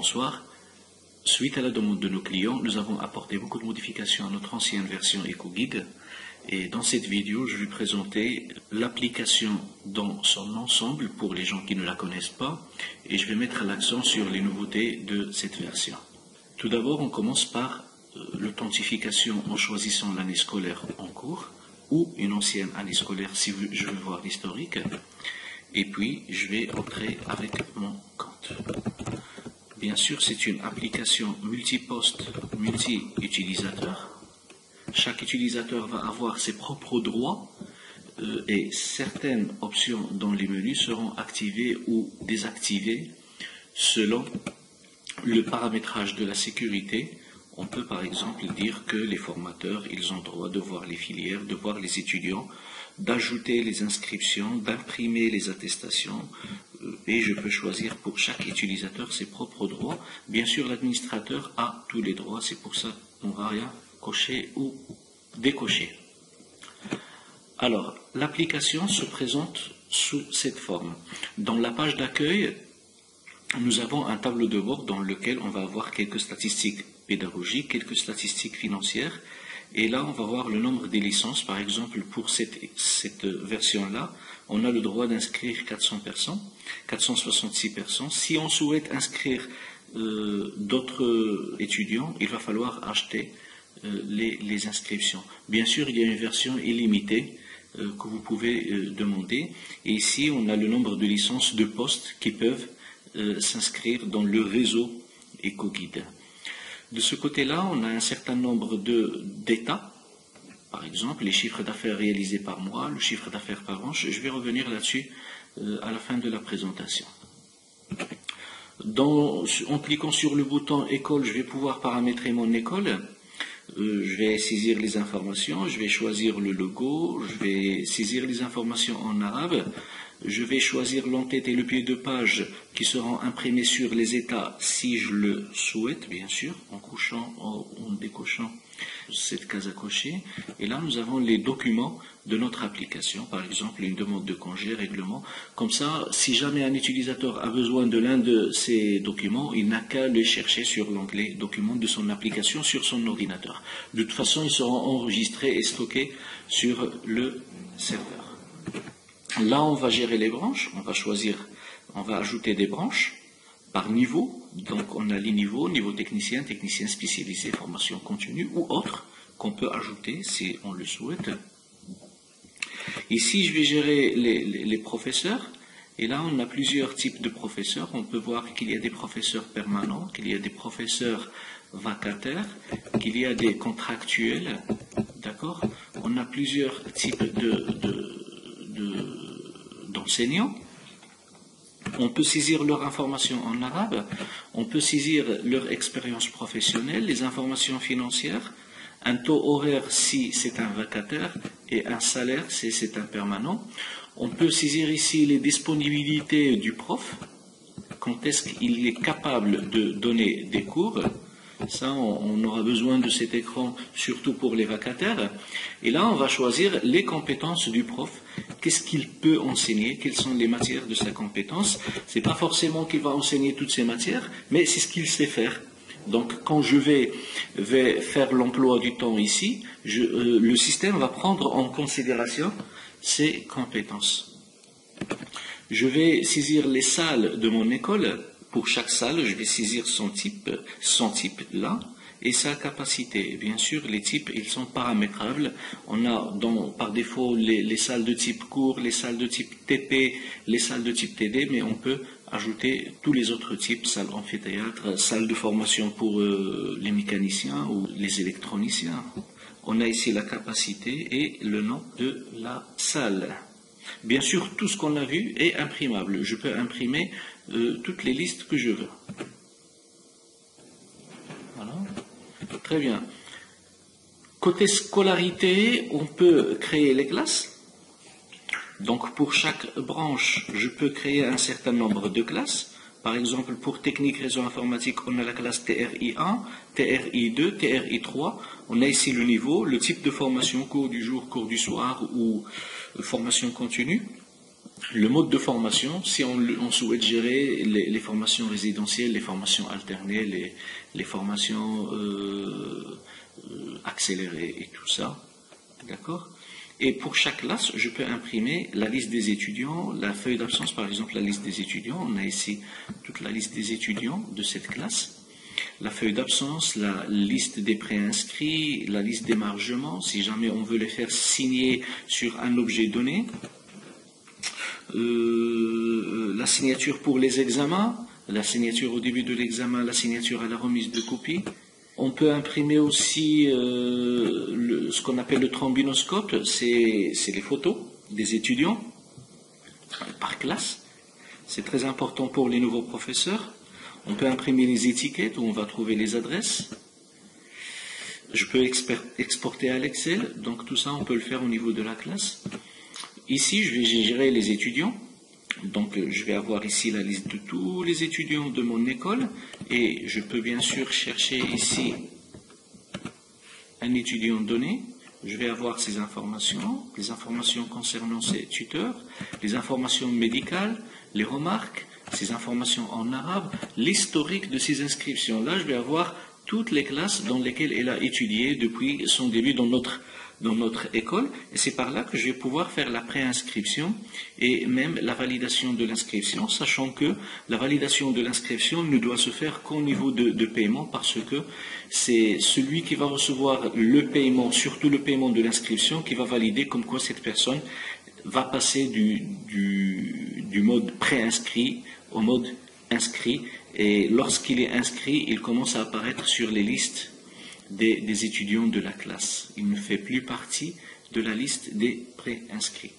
Bonsoir. Suite à la demande de nos clients, nous avons apporté beaucoup de modifications à notre ancienne version EcoGuide. Et dans cette vidéo, je vais présenter l'application dans son ensemble pour les gens qui ne la connaissent pas. Et je vais mettre l'accent sur les nouveautés de cette version. Tout d'abord, on commence par l'authentification en choisissant l'année scolaire en cours ou une ancienne année scolaire si je veux voir l'historique. Et puis, je vais entrer avec mon compte. Bien sûr, c'est une application multiposte, multi-utilisateur. Chaque utilisateur va avoir ses propres droits et certaines options dans les menus seront activées ou désactivées selon le paramétrage de la sécurité. On peut par exemple dire que les formateurs, ils ont droit de voir les filières, de voir les étudiants, d'ajouter les inscriptions, d'imprimer les attestations, et je peux choisir pour chaque utilisateur ses propres droits. Bien sûr, l'administrateur a tous les droits, c'est pour ça qu'on ne va rien cocher ou décocher. Alors, l'application se présente sous cette forme. Dans la page d'accueil, nous avons un tableau de bord dans lequel on va avoir quelques statistiques pédagogiques, quelques statistiques financières, et là on va voir le nombre des licences. Par exemple, pour cette version-là, on a le droit d'inscrire 400 personnes, 466 personnes. Si on souhaite inscrire d'autres étudiants, il va falloir acheter les inscriptions. Bien sûr, il y a une version illimitée que vous pouvez demander, et ici on a le nombre de licences de postes qui peuvent s'inscrire dans le réseau EcoGuide. De ce côté-là, on a un certain nombre d'états, par exemple les chiffres d'affaires réalisés par mois, le chiffre d'affaires par branche. Je vais revenir là-dessus à la fin de la présentation. En cliquant sur le bouton école, je vais pouvoir paramétrer mon école. Je vais saisir les informations, je vais choisir le logo, je vais saisir les informations en arabe. Je vais choisir l'entête et le pied de page qui seront imprimés sur les états si je le souhaite, bien sûr, en cochant ou en décochant cette case à cocher. Et là, nous avons les documents de notre application, par exemple une demande de congé, règlement. Comme ça, si jamais un utilisateur a besoin de l'un de ces documents, il n'a qu'à les chercher sur l'onglet documents de son application sur son ordinateur. De toute façon, ils seront enregistrés et stockés sur le serveur. Là, on va gérer les branches, on va ajouter des branches par niveau. Donc, on a les niveaux, niveau technicien, technicien spécialisé, formation continue ou autre qu'on peut ajouter si on le souhaite. Ici, je vais gérer les professeurs. Et là, on a plusieurs types de professeurs. On peut voir qu'il y a des professeurs permanents, qu'il y a des professeurs vacataires, qu'il y a des contractuels. D'accord ? On a plusieurs types d'enseignants. On peut saisir leur information en arabe, on peut saisir leur expérience professionnelle, les informations financières, un taux horaire si c'est un vacataire et un salaire si c'est un permanent. On peut saisir ici les disponibilités du prof, quand est-ce qu'il est capable de donner des cours. Ça, on aura besoin de cet écran, surtout pour les vacataires. Et là, on va choisir les compétences du prof. Qu'est-ce qu'il peut enseigner? Quelles sont les matières de sa compétence? C'est pas forcément qu'il va enseigner toutes ces matières, mais c'est ce qu'il sait faire. Donc, quand je vais faire l'emploi du temps ici, le système va prendre en considération ces compétences. Je vais saisir les salles de mon école. Pour chaque salle, je vais saisir son type là, et sa capacité. Bien sûr, les types, ils sont paramétrables. On a par défaut les salles de type cours, les salles de type TP, les salles de type TD, mais on peut ajouter tous les autres types, salles amphithéâtre, salles de formation pour les mécaniciens ou les électroniciens. On a ici la capacité et le nom de la salle. Bien sûr, tout ce qu'on a vu est imprimable. Je peux imprimer toutes les listes que je veux. Voilà. Très bien. Côté scolarité, on peut créer les classes. Donc, pour chaque branche, je peux créer un certain nombre de classes. Par exemple, pour technique réseau informatique, on a la classe TRI1, TRI2, TRI3. On a ici le niveau, le type de formation, cours du jour, cours du soir ou formation continue. Le mode de formation, si on souhaite gérer les formations résidentielles, les formations alternées, les formations accélérées et tout ça, d'accord? Et pour chaque classe, je peux imprimer la liste des étudiants, la feuille d'absence, par exemple, la liste des étudiants. On a ici toute la liste des étudiants de cette classe. La feuille d'absence, la liste des préinscrits, la liste d'émargement, si jamais on veut les faire signer sur un objet donné. La signature pour les examens, la signature au début de l'examen, la signature à la remise de copie. On peut imprimer aussi ce qu'on appelle le trombinoscope, c'est les photos des étudiants par classe. C'est très important pour les nouveaux professeurs. On peut imprimer les étiquettes où on va trouver les adresses. Je peux exporter à l'Excel, donc tout ça on peut le faire au niveau de la classe. Ici, je vais gérer les étudiants. Donc, je vais avoir ici la liste de tous les étudiants de mon école. Et je peux bien sûr chercher ici un étudiant donné. Je vais avoir ces informations, les informations concernant ces tuteurs, les informations médicales, les remarques, ces informations en arabe, l'historique de ces inscriptions. Là, je vais avoir toutes les classes dans lesquelles elle a étudié depuis son début dans notre école, et c'est par là que je vais pouvoir faire la préinscription et même la validation de l'inscription, sachant que la validation de l'inscription ne doit se faire qu'au niveau de paiement, parce que c'est celui qui va recevoir le paiement, surtout le paiement de l'inscription, qui va valider comme quoi cette personne va passer du mode préinscrit au mode inscrit, et lorsqu'il est inscrit, il commence à apparaître sur les listes des étudiants de la classe. Il ne fait plus partie de la liste des préinscrits.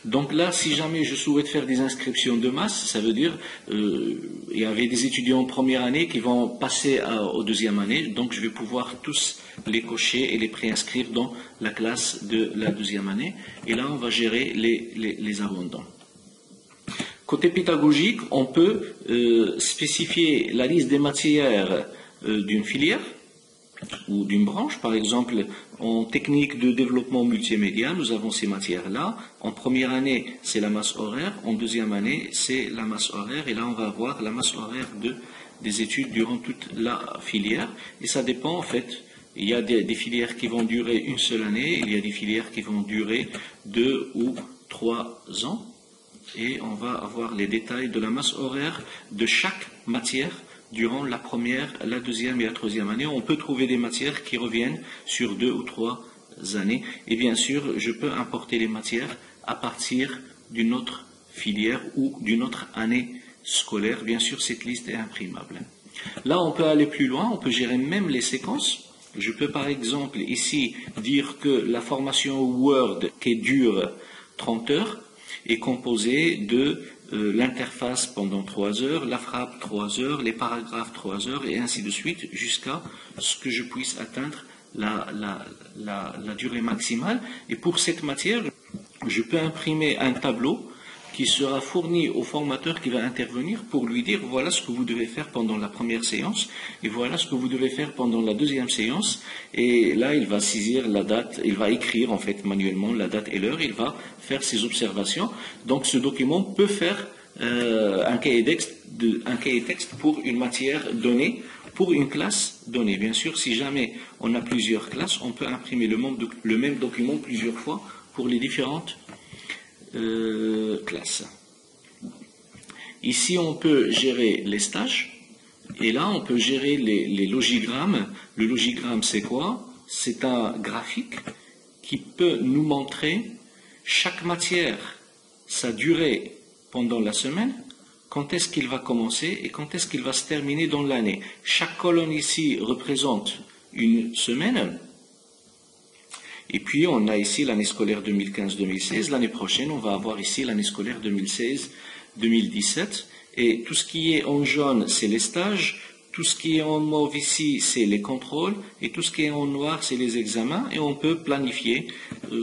Donc là, si jamais je souhaite faire des inscriptions de masse, ça veut dire il y avait des étudiants en première année qui vont passer aux deuxième année, donc je vais pouvoir tous les cocher et les préinscrire dans la classe de la deuxième année. Et là, on va gérer les abondants. Côté pédagogique, on peut spécifier la liste des matières d'une filière ou d'une branche. Par exemple, en technique de développement multimédia, nous avons ces matières-là. En première année, c'est la masse horaire. En deuxième année, c'est la masse horaire. Et là, on va avoir la masse horaire des études durant toute la filière. Et ça dépend, en fait. Il y a des filières qui vont durer une seule année. Il y a des filières qui vont durer 2 ou 3 ans. Et on va avoir les détails de la masse horaire de chaque matière durant la première, la deuxième et la troisième année. On peut trouver des matières qui reviennent sur 2 ou 3 années. Et bien sûr, je peux importer les matières à partir d'une autre filière ou d'une autre année scolaire. Bien sûr, cette liste est imprimable. Là, on peut aller plus loin, on peut gérer même les séquences. Je peux par exemple ici dire que la formation Word qui dure 30 heures est composée de l'interface pendant 3 heures, la frappe 3 heures, les paragraphes 3 heures, et ainsi de suite, jusqu'à ce que je puisse atteindre la durée maximale. Et pour cette matière, je peux imprimer un tableau qui sera fourni au formateur qui va intervenir pour lui dire voilà ce que vous devez faire pendant la première séance et voilà ce que vous devez faire pendant la deuxième séance. Et là, il va saisir la date, il va écrire en fait manuellement la date et l'heure, il va faire ses observations. Donc ce document peut faire un cahier texte pour une matière donnée, pour une classe donnée. Bien sûr, si jamais on a plusieurs classes, on peut imprimer le même document plusieurs fois pour les différentes classe. Ici, on peut gérer les stages, et là, on peut gérer les logigrammes. Le logigramme, c'est quoi? C'est un graphique qui peut nous montrer chaque matière, sa durée pendant la semaine, quand est-ce qu'il va commencer et quand est-ce qu'il va se terminer dans l'année. Chaque colonne ici représente une semaine. Et puis, on a ici l'année scolaire 2015-2016. L'année prochaine, on va avoir ici l'année scolaire 2016-2017. Et tout ce qui est en jaune, c'est les stages. Tout ce qui est en mauve ici, c'est les contrôles. Et tout ce qui est en noir, c'est les examens. Et on peut planifier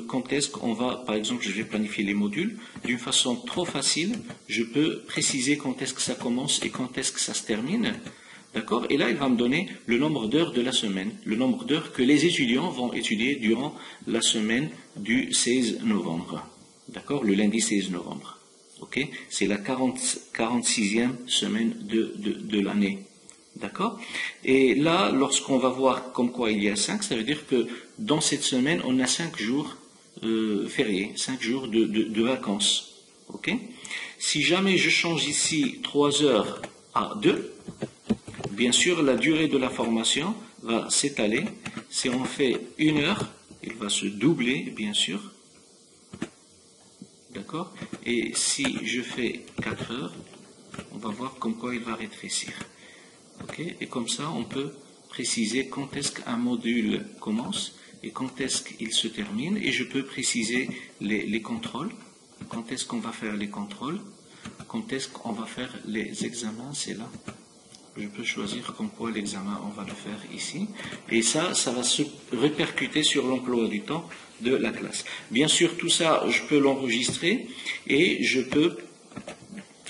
quand est-ce qu'on va, par exemple, je vais planifier les modules. D'une façon trop facile, je peux préciser quand est-ce que ça commence et quand est-ce que ça se termine. D'accord? Et là, il va me donner le nombre d'heures de la semaine, le nombre d'heures que les étudiants vont étudier durant la semaine du 16 novembre. D'accord? Le lundi 16 novembre. Ok? C'est la 46e semaine de l'année. D'accord? Et là, lorsqu'on va voir comme quoi il y a 5, ça veut dire que dans cette semaine, on a 5 jours fériés, 5 jours de vacances. Ok? Si jamais je change ici 3 heures à 2, bien sûr, la durée de la formation va s'étaler. Si on fait 1 heure, il va se doubler, bien sûr. D'accord? Et si je fais 4 heures, on va voir comme quoi il va rétrécir. Ok? Et comme ça, on peut préciser quand est-ce qu'un module commence et quand est-ce qu'il se termine. Et je peux préciser les contrôles. Quand est-ce qu'on va faire les contrôles? Quand est-ce qu'on va faire les examens? C'est là. Je peux choisir comme quoi l'examen, on va le faire ici. Et ça va se répercuter sur l'emploi du temps de la classe. Bien sûr, tout ça, je peux l'enregistrer et je peux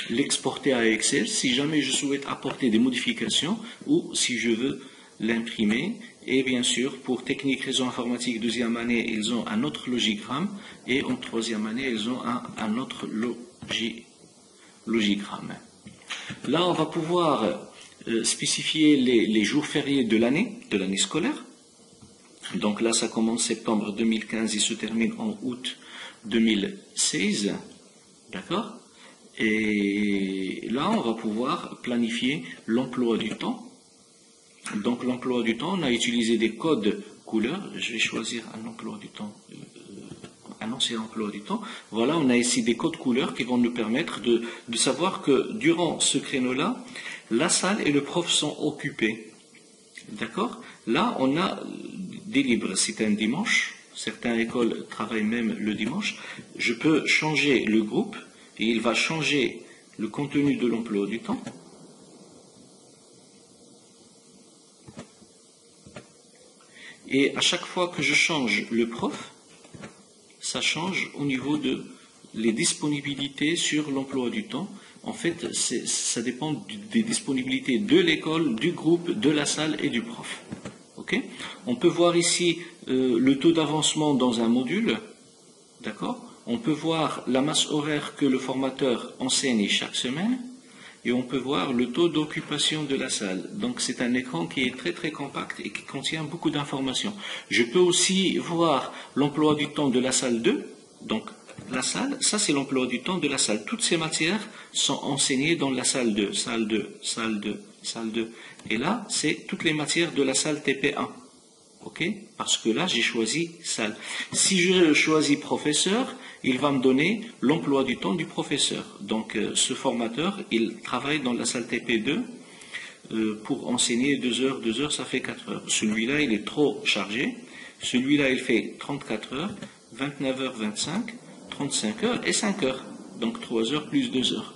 l'exporter à Excel si jamais je souhaite apporter des modifications ou si je veux l'imprimer. Et bien sûr, pour technique réseau informatique deuxième année, ils ont un autre logigramme et en troisième année, ils ont un autre logigramme. Là, on va pouvoir spécifier les jours fériés de l'année scolaire. Donc là, ça commence septembre 2015 et se termine en août 2016. D'accord? Et là, on va pouvoir planifier l'emploi du temps. Donc l'emploi du temps, on a utilisé des codes couleurs. Je vais choisir un emploi du temps, un ancien emploi du temps. Voilà, on a ici des codes couleurs qui vont nous permettre de savoir que durant ce créneau-là, la salle et le prof sont occupés. D'accord? Là, on a des libres. C'est un dimanche. Certaines écoles travaillent même le dimanche. Je peux changer le groupe et il va changer le contenu de l'emploi du temps. Et à chaque fois que je change le prof, ça change au niveau de les disponibilités sur l'emploi du temps. En fait, ça dépend des disponibilités de l'école, du groupe, de la salle et du prof. Okay? On peut voir ici le taux d'avancement dans un module. D'accord? On peut voir la masse horaire que le formateur enseigne chaque semaine. Et on peut voir le taux d'occupation de la salle. Donc c'est un écran qui est très très compact et qui contient beaucoup d'informations. Je peux aussi voir l'emploi du temps de la salle 2. Donc la salle, ça c'est l'emploi du temps de la salle. Toutes ces matières sont enseignées dans la salle 2, salle 2, salle 2, salle 2. Et là, c'est toutes les matières de la salle TP1. Ok? Parce que là, j'ai choisi salle. Si je choisis professeur, il va me donner l'emploi du temps du professeur. Donc, ce formateur, il travaille dans la salle TP2 pour enseigner 2 heures. 2 heures, ça fait 4 heures. Celui-là, il est trop chargé. Celui-là, il fait 34 heures, 29 heures 25, 35 heures et 5 heures. Donc, 3 heures plus 2 heures.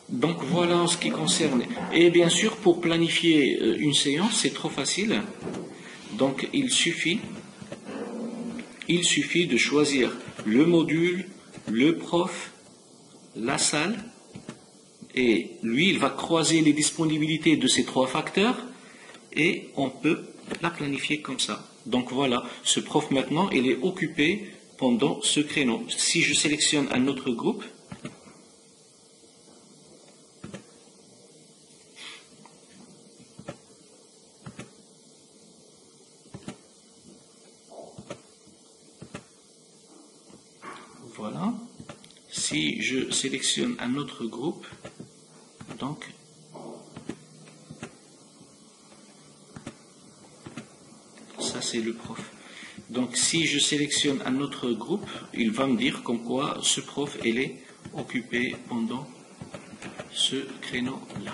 Donc voilà en ce qui concerne. Et bien sûr, pour planifier une séance, c'est trop facile. Donc il suffit de choisir le module, le prof, la salle, et lui, il va croiser les disponibilités de ces 3 facteurs, et on peut la planifier comme ça. Donc voilà, ce prof maintenant, il est occupé pendant ce créneau. Si je sélectionne un autre groupe, voilà, si je sélectionne un autre groupe, donc ça c'est le prof. Donc si je sélectionne un autre groupe, il va me dire comme quoi ce prof il est occupé pendant ce créneau-là.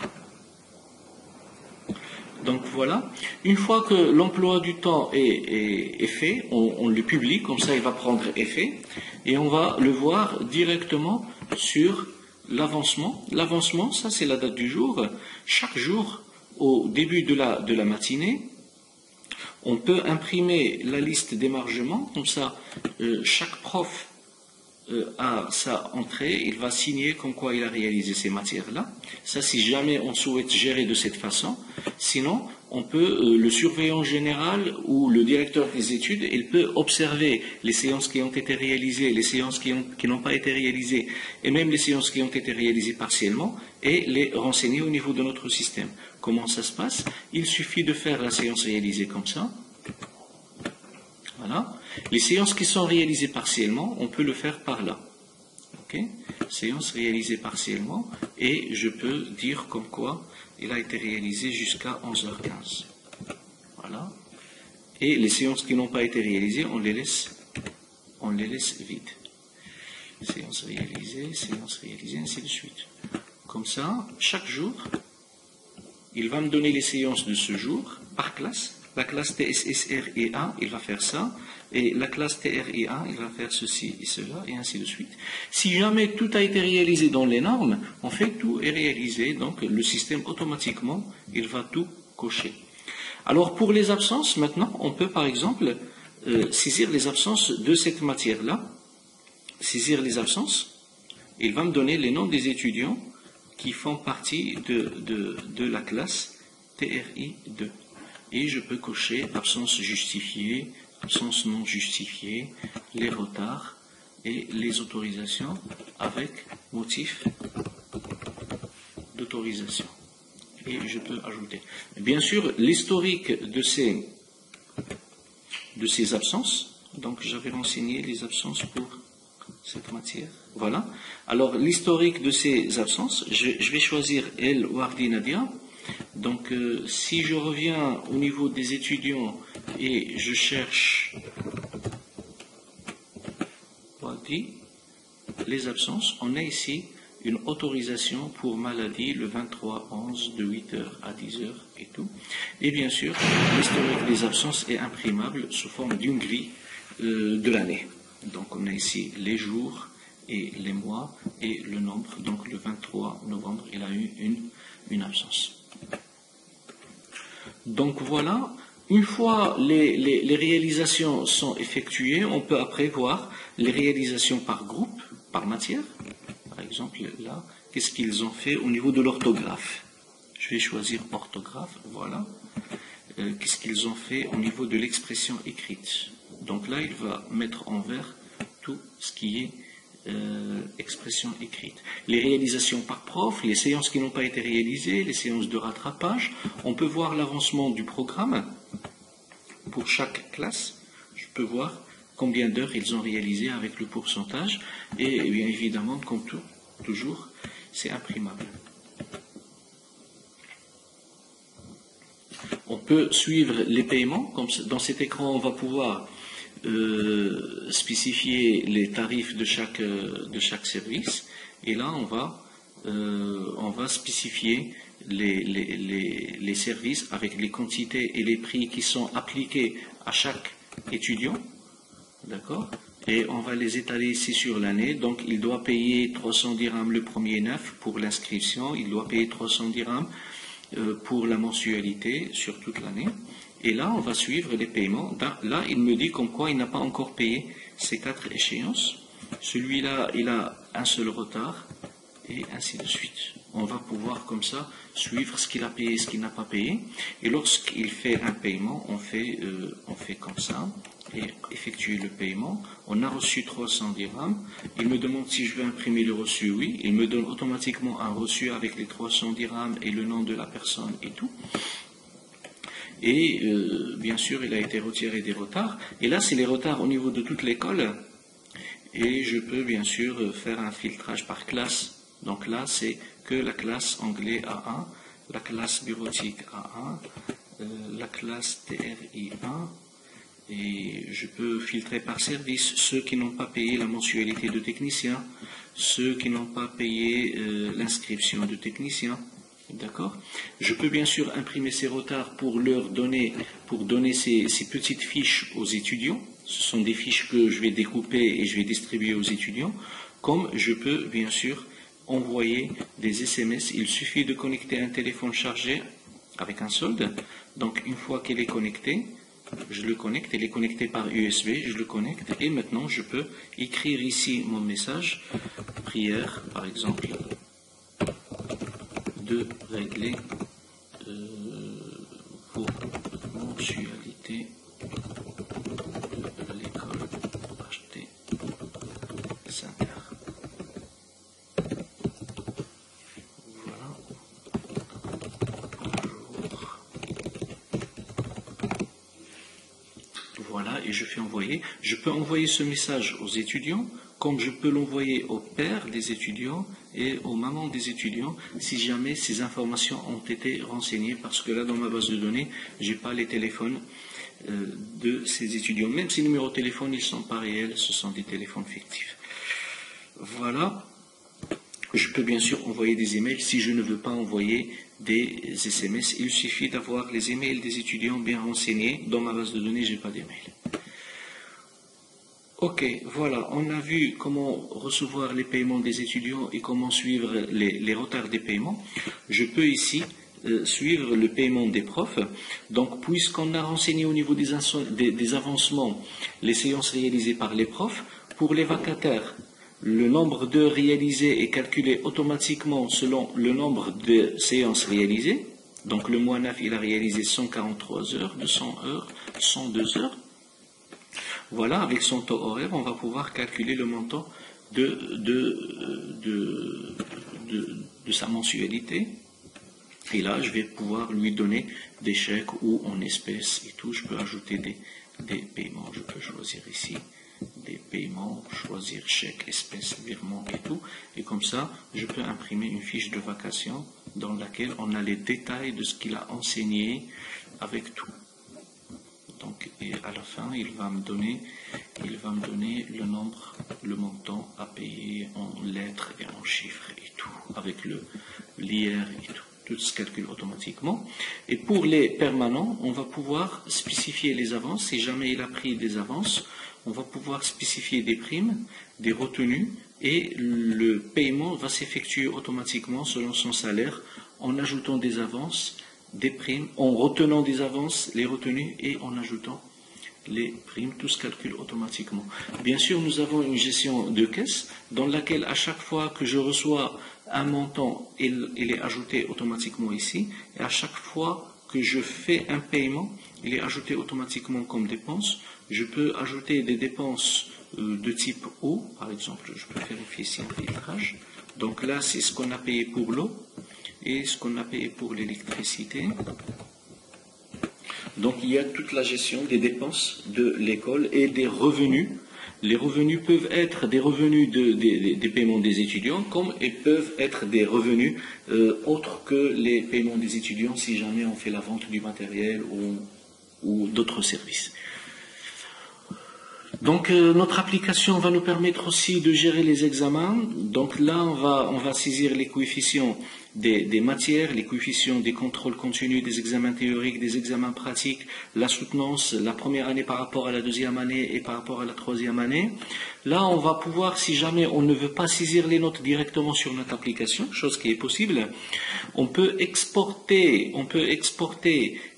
Donc voilà, une fois que l'emploi du temps est fait, on le publie, comme ça il va prendre effet, et on va le voir directement sur l'avancement. L'avancement, ça c'est la date du jour. Chaque jour, au début de la matinée, on peut imprimer la liste d'émargement, comme ça chaque prof à sa entrée, il va signer comme quoi il a réalisé ces matières-là. Ça, si jamais on souhaite gérer de cette façon. Sinon, on peut, le surveillant général ou le directeur des études, il peut observer les séances qui ont été réalisées, les séances qui n'ont pas été réalisées, et même les séances qui ont été réalisées partiellement, et les renseigner au niveau de notre système. Comment ça se passe? Il suffit de faire la séance réalisée comme ça. Voilà. Les séances qui sont réalisées partiellement, on peut le faire par là. Ok? Séance réalisée partiellement, et je peux dire comme quoi il a été réalisé jusqu'à 11h15. Voilà. Et les séances qui n'ont pas été réalisées, on les laisse vides. Séance réalisée, ainsi de suite. Comme ça, chaque jour, il va me donner les séances de ce jour par classe. La classe TSSREA, il va faire ça. Et la classe TRIA, il va faire ceci et cela, et ainsi de suite. Si jamais tout a été réalisé dans les normes, en fait, tout est réalisé. Donc, le système, automatiquement, il va tout cocher. Alors, pour les absences, maintenant, on peut, par exemple, saisir les absences de cette matière-là. Saisir les absences. Il va me donner les noms des étudiants qui font partie de la classe TRI2. Et je peux cocher absence justifiée, absence non justifiée, les retards et les autorisations avec motif d'autorisation. Et je peux ajouter. Bien sûr, l'historique de ces absences, donc j'avais renseigné les absences pour cette matière. Voilà. Alors, l'historique de ces absences, je vais choisir El Wardi Nadia. Donc, si je reviens au niveau des étudiants et je cherche les absences, on a ici une autorisation pour maladie le 23/11 de 8h à 10h et tout. Et bien sûr, l'historique des absences est imprimable sous forme d'une grille de l'année. Donc, on a ici les jours et les mois et le nombre. Donc, le 23 novembre, il a eu une absence. Donc voilà, une fois les réalisations sont effectuées, on peut après voir les réalisations par groupe, par matière. Par exemple, là, qu'est-ce qu'ils ont fait au niveau de l'orthographe? Je vais choisir orthographe, voilà. Qu'est-ce qu'ils ont fait au niveau de l'expression écrite? Donc là, il va mettre en vert tout ce qui est expression écrite. Les réalisations par prof, les séances qui n'ont pas été réalisées, les séances de rattrapage, on peut voir l'avancement du programme pour chaque classe. Je peux voir combien d'heures ils ont réalisé avec le pourcentage et bien évidemment, comme toujours, c'est imprimable. On peut suivre les paiements, comme dans cet écran on va pouvoir spécifier les tarifs de chaque service, et là on va spécifier les services avec les quantités et les prix qui sont appliqués à chaque étudiant, d'accord, et on va les étaler ici sur l'année. Donc il doit payer 300 dirhams le premier 9 pour l'inscription, il doit payer 300 dirhams pour la mensualité sur toute l'année. Et là, on va suivre les paiements. Là, il me dit comme quoi il n'a pas encore payé ces 4 échéances. Celui-là, il a un seul retard, et ainsi de suite. On va pouvoir comme ça suivre ce qu'il a payé et ce qu'il n'a pas payé. Et lorsqu'il fait un paiement, on fait comme ça, et effectuer le paiement. On a reçu 300 dirhams. Il me demande si je veux imprimer le reçu. Oui. Il me donne automatiquement un reçu avec les 300 dirhams et le nom de la personne et tout. Et bien sûr, il a été retiré des retards. Et là, c'est les retards au niveau de toute l'école. Et je peux bien sûr faire un filtrage par classe. Donc là, c'est que la classe anglais A1, la classe bureautique A1, la classe TRI1. Et je peux filtrer par service ceux qui n'ont pas payé la mensualité de technicien, ceux qui n'ont pas payé l'inscription de technicien. D'accord? Je peux bien sûr imprimer ces retards pour donner ces petites fiches aux étudiants. Ce sont des fiches que je vais découper et je vais distribuer aux étudiants. Comme je peux bien sûr envoyer des SMS. Il suffit de connecter un téléphone chargé avec un solde. Donc une fois qu'il est connecté, Je le connecte, il est connecté par USB, je le connecte et maintenant je peux écrire ici mon message, prière par exemple, de régler vos mensualités de l'école HT Center. Voilà. Bonjour. Voilà, et je fais envoyer. Je peux envoyer ce message aux étudiants, comme je peux l'envoyer aux pères des étudiants et aux mamans des étudiants, si jamais ces informations ont été renseignées, parce que là, dans ma base de données, je n'ai pas les téléphones de ces étudiants. Même ces numéros de téléphone, ils ne sont pas réels, ce sont des téléphones fictifs. Voilà. Je peux bien sûr envoyer des emails si je ne veux pas envoyer des SMS. Il suffit d'avoir les emails des étudiants bien renseignés. Dans ma base de données, je n'ai pas d'email. Ok, voilà, on a vu comment recevoir les paiements des étudiants et comment suivre les retards des paiements. Je peux ici suivre le paiement des profs. Donc, puisqu'on a renseigné au niveau des avancements les séances réalisées par les profs, pour les vacataires, le nombre d'heures réalisées est calculé automatiquement selon le nombre de séances réalisées. Donc, le mois 9, il a réalisé 143 heures, 200 heures, 102 heures. Voilà, avec son taux horaire, on va pouvoir calculer le montant de sa mensualité. Et là, je vais pouvoir lui donner des chèques ou en espèces et tout. Je peux ajouter des paiements. Je peux choisir ici des paiements, choisir chèque, espèces, virement et tout. Et comme ça, je peux imprimer une fiche de vacation dans laquelle on a les détails de ce qu'il a enseigné avec tout. Donc, et à la fin, il va me donner le nombre, le montant à payer en lettres et en chiffres et tout, avec l'IR et tout. Tout se calcule automatiquement. Et pour les permanents, on va pouvoir spécifier les avances. Si jamais il a pris des avances, on va pouvoir spécifier des primes, des retenues, et le paiement va s'effectuer automatiquement selon son salaire en ajoutant des avances, des primes, en retenant des avances, les retenues, et en ajoutant les primes, tout se calcule automatiquement. Bien sûr, nous avons une gestion de caisse dans laquelle à chaque fois que je reçois un montant, il est ajouté automatiquement ici, et à chaque fois que je fais un paiement, il est ajouté automatiquement comme dépense. Je peux ajouter des dépenses de type eau, par exemple, je peux vérifier ici un filtrage. Donc là, c'est ce qu'on a payé pour l'eau et ce qu'on a payé pour l'électricité. Donc il y a toute la gestion des dépenses de l'école et des revenus. Les revenus peuvent être des revenus des paiements des étudiants, comme ils peuvent être des revenus autres que les paiements des étudiants si jamais on fait la vente du matériel ou d'autres services. Donc notre application va nous permettre aussi de gérer les examens. Donc là, on va saisir les coefficients des matières, les coefficients des contrôles continus, des examens théoriques, des examens pratiques, la soutenance, la première année par rapport à la deuxième année et par rapport à la troisième année. Là, on va pouvoir, si jamais on ne veut pas saisir les notes directement sur notre application, chose qui est possible, on peut exporter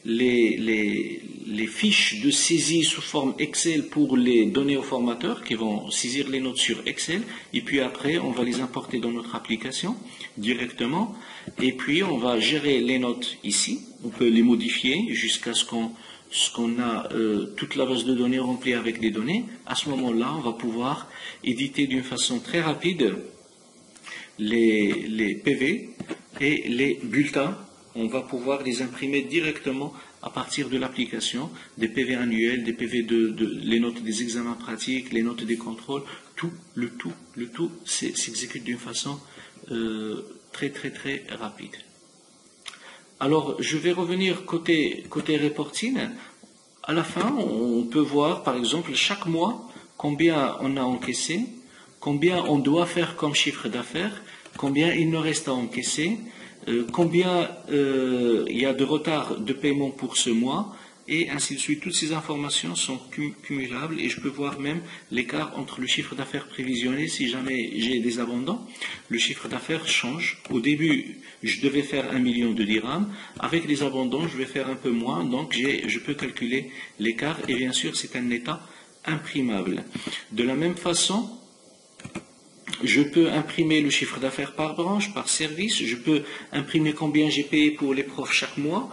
les fiches de saisie sous forme Excel pour les donner aux formateurs qui vont saisir les notes sur Excel, et puis après on va les importer dans notre application directement, et puis on va gérer les notes ici, on peut les modifier jusqu'à ce qu'on a toute la base de données remplie avec des données. À ce moment-là, on va pouvoir éditer d'une façon très rapide les PV et les bulletins. On va pouvoir les imprimer directement à partir de l'application, des PV annuels, des PV les notes des examens pratiques, les notes des contrôles, le tout s'exécute d'une façon très rapide. Alors, je vais revenir côté reporting. À la fin, on peut voir, par exemple, chaque mois, combien on a encaissé, combien on doit faire comme chiffre d'affaires, combien il nous reste à encaisser, combien il y a de retard de paiement pour ce mois, et ainsi de suite. Toutes ces informations sont cumulables et je peux voir même l'écart entre le chiffre d'affaires prévisionné. Si jamais j'ai des abondants, le chiffre d'affaires change. Au début, je devais faire 1 million de dirhams. Avec les abondants, je vais faire un peu moins, donc je peux calculer l'écart et bien sûr, c'est un état imprimable. De la même façon, je peux imprimer le chiffre d'affaires par branche, par service. Je peux imprimer combien j'ai payé pour les profs chaque mois.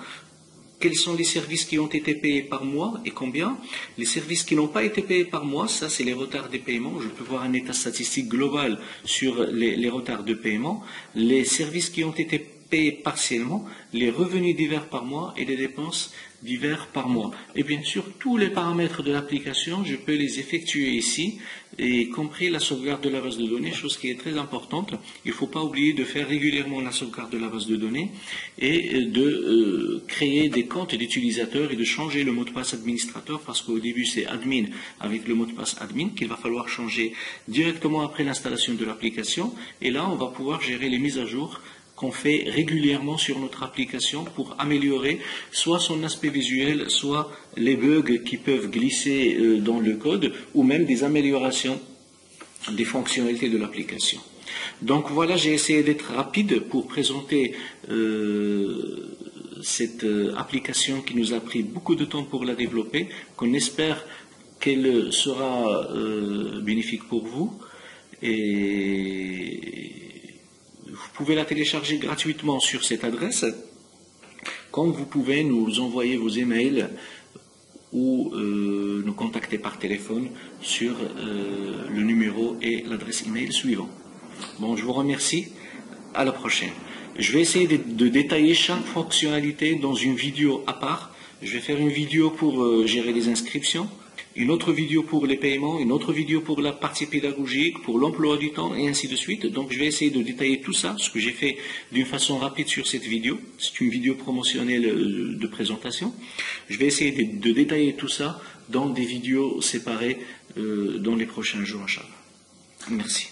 Quels sont les services qui ont été payés par mois et combien? Les services qui n'ont pas été payés par mois, ça c'est les retards des paiements. Je peux voir un état statistique global sur les retards de paiement. Les services qui ont été payés partiellement, les revenus divers par mois et les dépenses divers par mois. Et bien sûr, tous les paramètres de l'application, je peux les effectuer ici, y compris la sauvegarde de la base de données, chose qui est très importante. Il ne faut pas oublier de faire régulièrement la sauvegarde de la base de données et de créer des comptes d'utilisateurs et de changer le mot de passe administrateur, parce qu'au début c'est admin avec le mot de passe admin qu'il va falloir changer directement après l'installation de l'application. Et là, on va pouvoir gérer les mises à jour qu'on fait régulièrement sur notre application pour améliorer soit son aspect visuel, soit les bugs qui peuvent glisser dans le code, ou même des améliorations des fonctionnalités de l'application. Donc voilà, j'ai essayé d'être rapide pour présenter cette application qui nous a pris beaucoup de temps pour la développer, qu'on espère qu'elle sera bénéfique pour vous. Et vous pouvez la télécharger gratuitement sur cette adresse, comme vous pouvez nous envoyer vos emails ou nous contacter par téléphone sur le numéro et l'adresse email suivant. Bon, je vous remercie. À la prochaine. Je vais essayer de détailler chaque fonctionnalité dans une vidéo à part. Je vais faire une vidéo pour gérer les inscriptions, une autre vidéo pour les paiements, une autre vidéo pour la partie pédagogique, pour l'emploi du temps et ainsi de suite. Donc je vais essayer de détailler tout ça, ce que j'ai fait d'une façon rapide sur cette vidéo. C'est une vidéo promotionnelle de présentation. Je vais essayer de détailler tout ça dans des vidéos séparées dans les prochains jours, Inch'Allah. Merci.